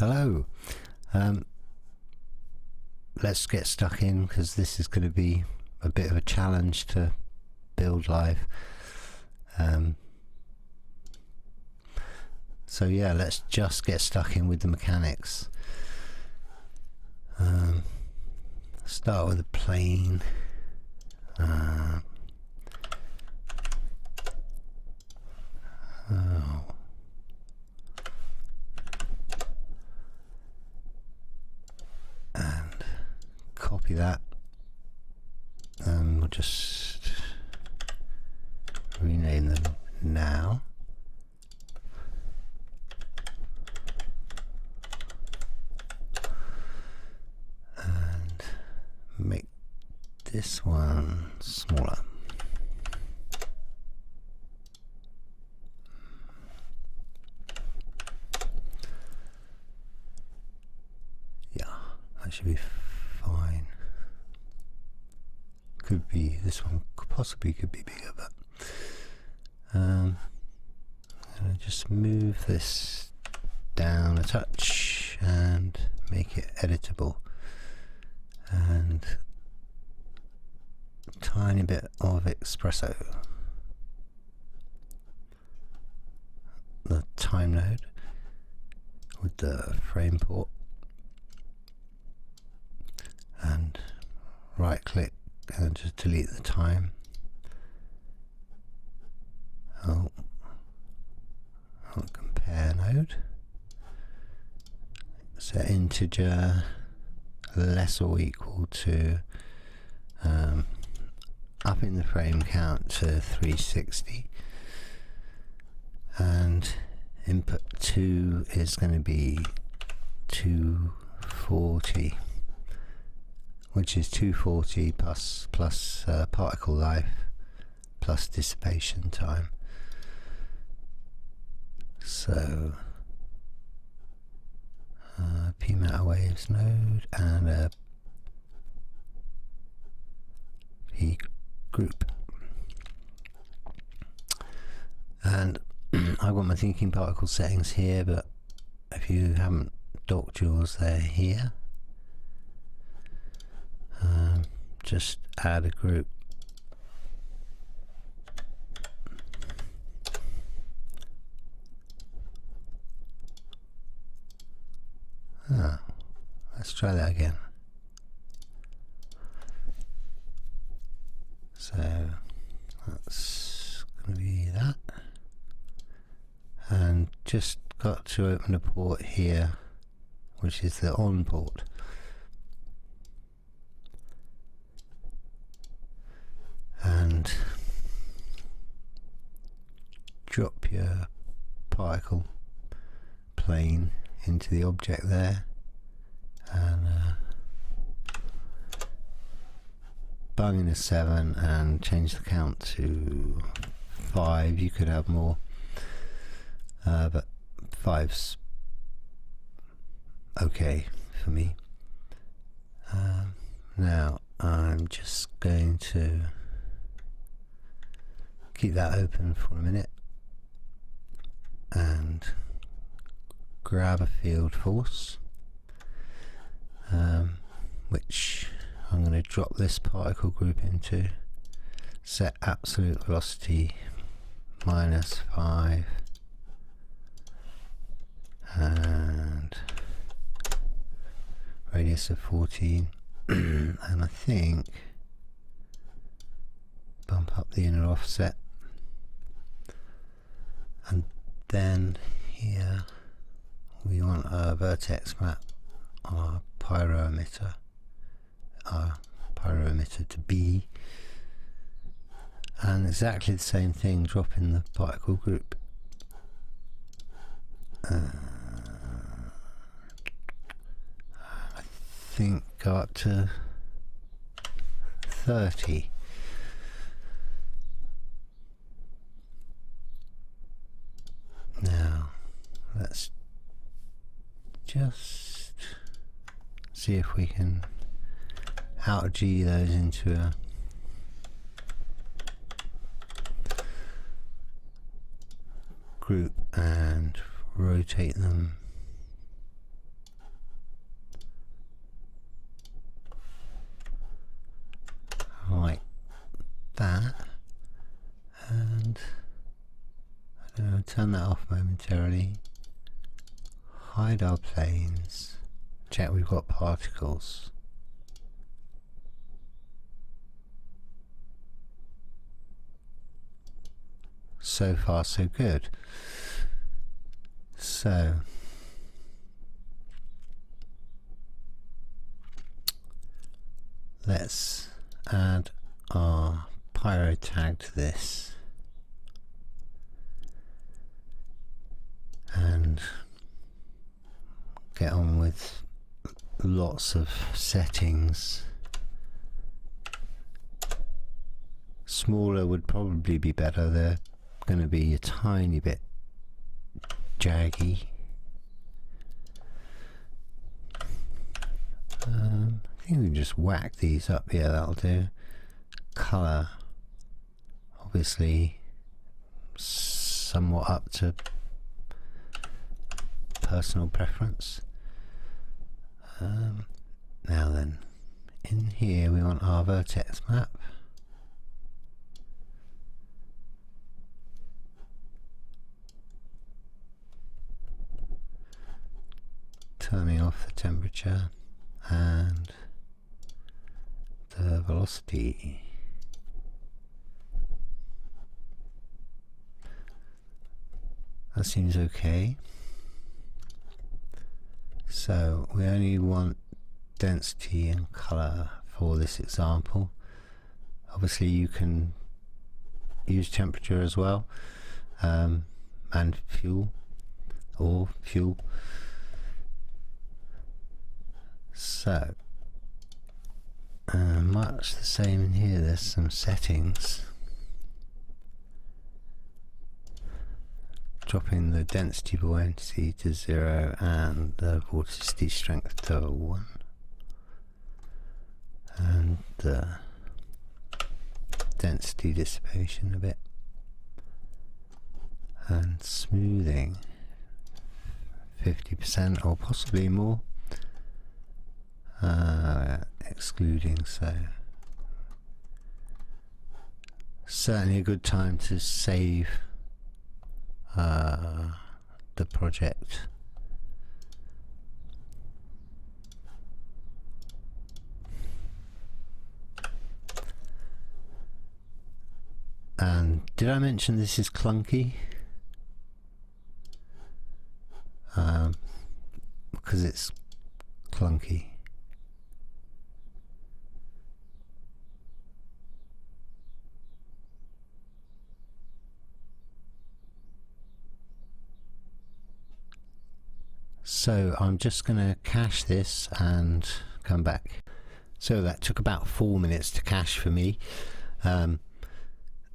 Hello. Let's get stuck in, because this is going to be a bit of a challenge to build live. So yeah, let's just get stuck in with the mechanics. Start with a plane. And copy that, and we'll just rename them now. And make this one smaller. Yeah, that should be fine. Could be, this one possibly could be bigger, but I'm gonna just move this down a touch and make it editable, and a tiny bit of espresso. The time node with the frame port, and right click and just delete the time. Compare node, set integer less or equal to upping the frame count to 360, and input 2 is going to be 240, which is 240 plus particle life plus dissipation time. So P matter waves node and a P group, and I've got my thinking particle settings here, but if you haven't docked yours, they're here. Just add a group. Let's try that again. So that's going to be that, and just got to open a port here, which is the on port. And drop your particle plane into the object there, and bung in a 7 and change the count to 5. You could have more, but 5's okay for me. Now I'm just going to keep that open for a minute and grab a field force, which I'm going to drop this particle group into. Set absolute velocity -5 and radius of 14 and I think bump up the inner offset, and then here we want our vertex map, our pyro emitter to be, and exactly the same thing, drop in the particle group. I think go up to 30. Now let's just see if we can out G those into a group and rotate them turn that off momentarily. Hide our planes. Check we've got particles. So far so good. So let's add our pyro tag to this and get on with lots of settings. Smaller would probably be better. They're going to be a tiny bit jaggy. I think we can just whack these up. Yeah, that'll do. Color, obviously somewhat up to personal preference. Now then, in here we want our vertex map. Turning off the temperature and the velocity. That seems okay. So we only want density and color for this example. Obviously you can use temperature as well, and fuel or fuel. So much the same in here. There's some settings. Dropping the density buoyancy to 0 and the vorticity strength to 1, and the density dissipation a bit, and smoothing 50% or possibly more, excluding. So certainly a good time to save the project. And did I mention this is clunky? Because it's clunky. So I'm just going to cache this and come back. So that took about 4 minutes to cache for me, and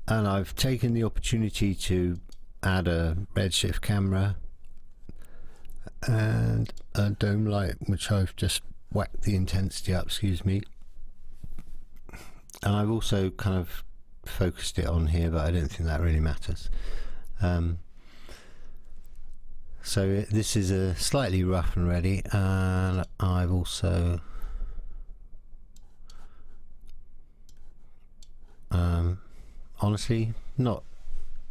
I've taken the opportunity to add a Redshift camera and a dome light, which I've just whacked the intensity up, excuse me, and I've also kind of focused it on here, but I don't think that really matters. So this is a slightly rough and ready, and I've also honestly not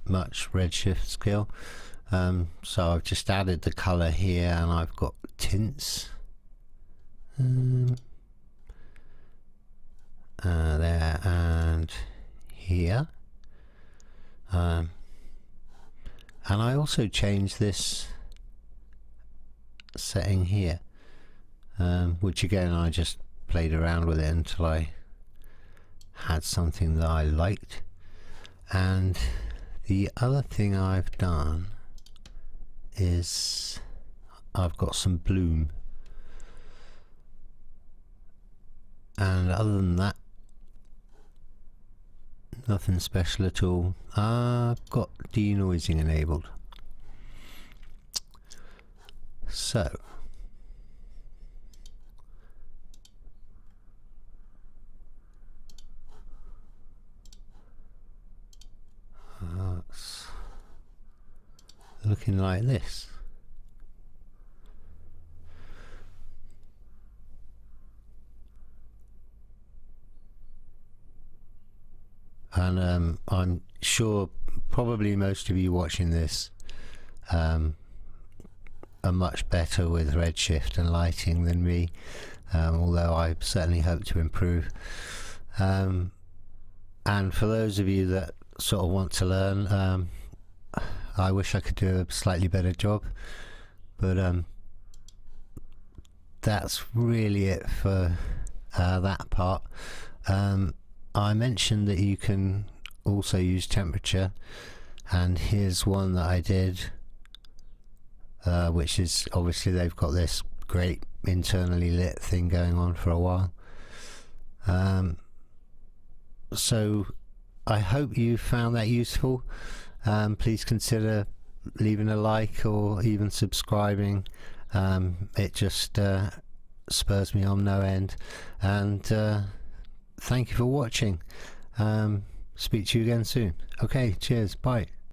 much Redshift skill, so I've just added the color here, and I've got tints there and here, and I also changed this setting here, which again I just played around with it until I had something that I liked. And the other thing I've done is I've got some bloom, and other than that nothing special at all. I've got denoising enabled. So it's looking like this. And I'm sure probably most of you watching this are much better with Redshift and lighting than me, although I certainly hope to improve. And for those of you that sort of want to learn, I wish I could do a slightly better job, but that's really it for that part. I mentioned that you can also use temperature, and here's one that I did, which is obviously they've got this great internally lit thing going on for a while. So I hope you found that useful. Please consider leaving a like or even subscribing. It just spurs me on no end. And thank you for watching. Speak to you again soon. Okay, cheers, bye.